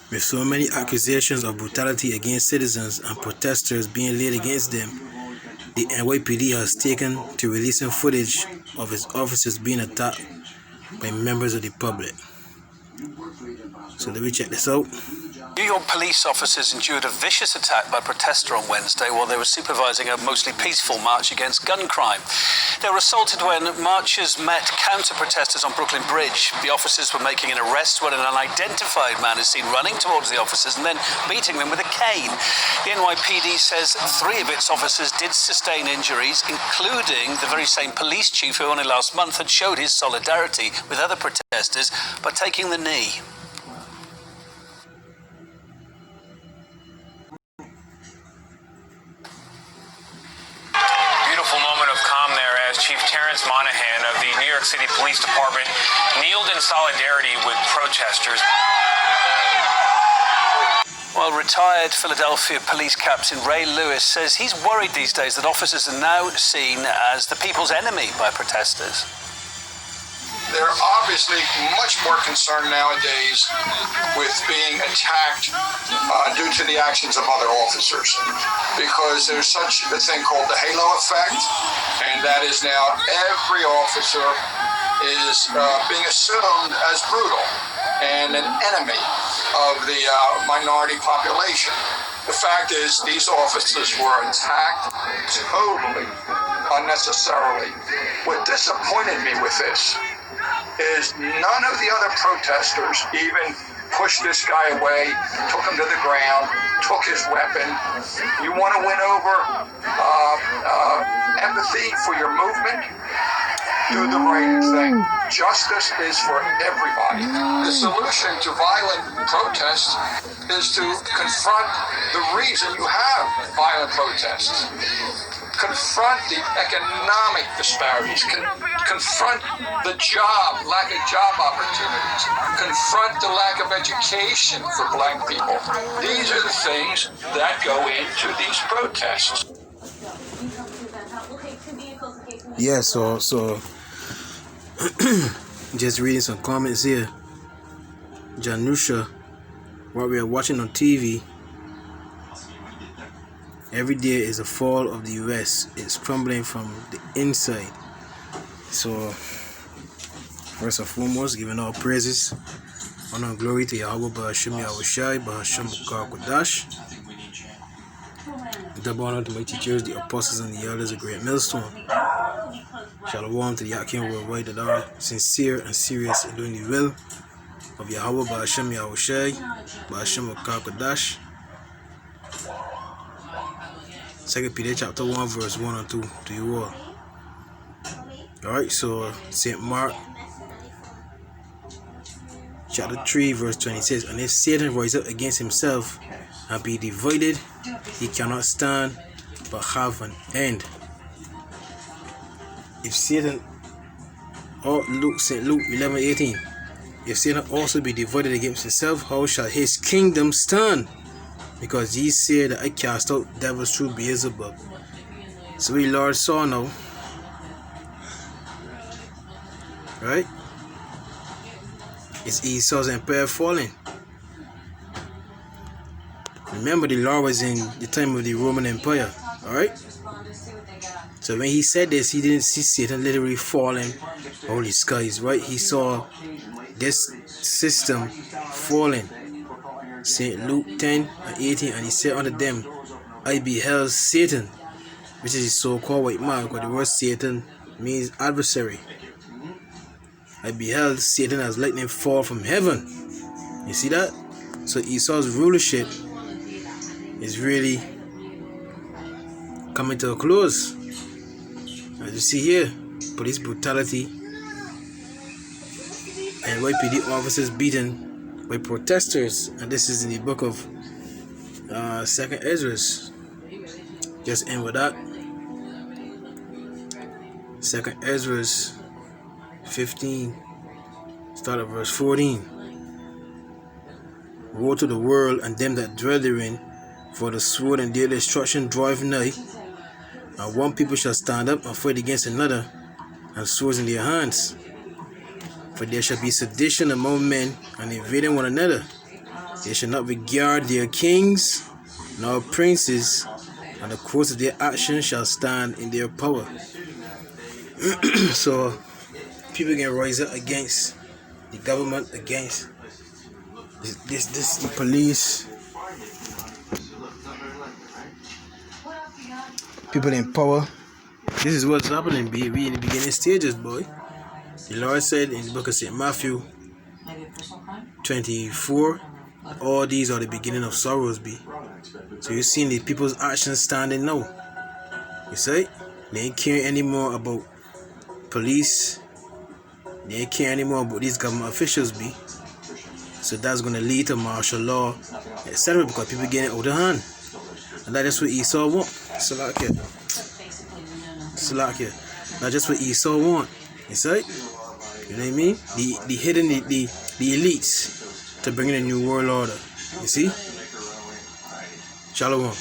With so many accusations of brutality against citizens and protesters being laid against them, the NYPD has taken to releasing footage of its officers being attacked by members of the public. So let me check this out. New York police officers endured a vicious attack by protesters on Wednesday while they were supervising a mostly peaceful march against gun crime. They were assaulted when marchers met counter-protesters on Brooklyn Bridge. The officers were making an arrest when an unidentified man is seen running towards the officers and then beating them with a cane. The NYPD says 3 of its officers did sustain injuries, including the very same police chief who only last month had showed his solidarity with other protesters by taking the knee. Moment of calm there as Chief Terrence Monahan of the New York City Police Department kneeled in solidarity with protesters. Well, retired Philadelphia police captain Ray Lewis says he's worried these days that officers are now seen as the people's enemy by protesters. They're obviously much more concerned nowadays with being attacked due to the actions of other officers, because there's such a thing called the halo effect, and that is now every officer is being assumed as brutal and an enemy of the minority population. The fact is, these officers were attacked totally unnecessarily. What disappointed me with this is none of the other protesters even pushed this guy away, took him to the ground, took his weapon. You want to win over empathy for your movement? Do the right thing. Justice is for everybody. The solution to violent protests is to confront the reason you have violent protests. Confront the economic disparities, confront the lack of job opportunities, confront the lack of education for black people. These are the things that go into these protests. Yeah, so just reading some comments here. Janusha, what we are watching on TV, every day is a fall of the US. It's crumbling from the inside. So, first and foremost, giving all praises, honor and glory to Yahweh Ba'ashem Yahushai, Ba'ashem Bukar Kodash. Double honor to my teachers, the apostles and the elders of Great Millstone. Shalom to the Yakin worldwide that are sincere and serious in doing the will of Yahweh Ba'ashem Yahushai, Ba'ashem Bukar Kodash. 2 Peter chapter 1 verse 1 and 2 to you all. Alright, so St. Mark chapter 3 verse 26. And if Satan rise up against himself and be divided, he cannot stand but have an end. If Satan, St. Luke 11:18, if Satan also be divided against himself, how shall his kingdom stand? Because ye say that I cast out devils through Beelzebub. So we Lord saw now, right? It's Esau's empire falling. Remember, the Lord was in the time of the Roman Empire, alright? So when he said this, he didn't see Satan literally falling out of the skies, right? He saw this system falling. St. Luke 10:18, and he said unto them, I beheld Satan, which is the so-called white man, because the word Satan means adversary. I beheld Satan as lightning fall from heaven. You see that? So Esau's rulership is really coming to a close. As you see here, police brutality and YPD officers beaten by protesters, and this is in the book of 2nd Ezra. Just end with that. 2nd Ezra 15, start at verse 14. Woe to the world and them that dwell therein, for the sword and their destruction draweth nigh, and one people shall stand up and fight against another, and swords in their hands. For there shall be sedition among men, and invading one another. They shall not regard their kings nor princes, and the course of their actions shall stand in their power. So people can rise up against the government, against this the police, people in power. This is what's happening, be in the beginning stages, boy. The Lord said in the book of St. Matthew 24, all these are the beginning of sorrows, be. So you're seeing the people's actions standing now. You see? They ain't caring anymore about police. They ain't caring anymore about these government officials, be. So that's going to lead to martial law, etc. because people getting out of hand. And that's what Esau want. Salakia. That's just what Esau want. You see? You know what I mean? The hidden, the elites to bring in a new world order. You see? Shalom.